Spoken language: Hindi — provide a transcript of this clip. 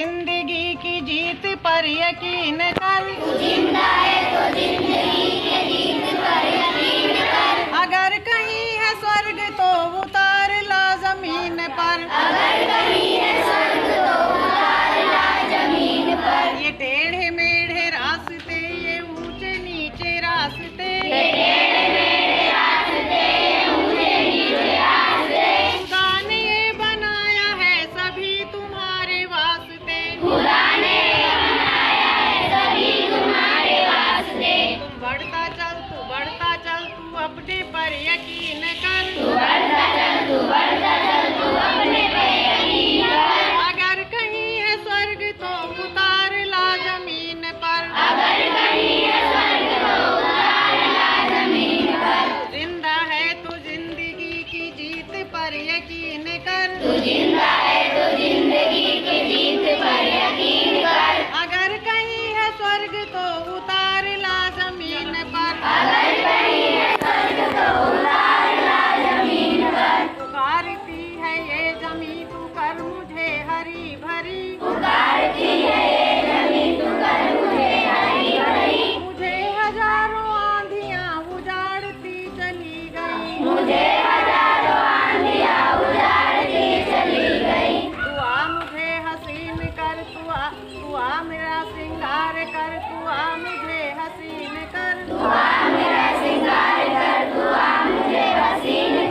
जिंदगी की जीत पर यकीन कर। तू जिंदा है तो जिंदगी की जीत पर यकीन कर। अगर कहीं है स्वर्ग तो उतार ला जमीन पर। अगर कहीं है स्वर्ग तो उतार ला जमीन पर। ये टेढ़े मेढ़े रास्ते, ये ऊंचे नीचे रास्ते, ये टेढ़े मेढ़े रास्ते, ये ऊंचे नीचे रास्ते, खुदा ने ये बनाया है सभी तुम्हारे वास्ते। खुदा ने बनाया है सभी तुम्हारे वास्ते। तुम बढ़ता चल, तू बढ़ता चल, तू अपने पर यकीन कर। तू बढ़ता चल, तू बढ़ता चल, तू अपने पे यकीन कर। अगर कहीं है स्वर्ग तो उतार ला जमीन पर। अगर कहीं है स्वर्ग तो उतार ला जमीन पर। तू जिंदा है तो जिंदगी की जीत पर यकीन कर। तू जिंदा है तो जिंदगी की जीत पर यकीन कर। अगर कहीं है स्वर्ग तो उतार ला जमीन पर। अगर कहीं है स्वर्ग तो उतार ला जमीन पर। पुकारती है ये जमीन, तू कर मुझे हरी भरी। पुकारती है ये जमीन, तू कर मुझे हरी भरी। मुझे हजारों आंधियां उजाड़ती चली गई। मुझे हजारों आंधियां उजाड़ती चली गई। दुआ मुझे हसीन कर, दुआ मेरा सिंगार कर, दुआ मुझे हसीन कर। दुआ मेरा सिंगार कर, दुआ मुझे हसीन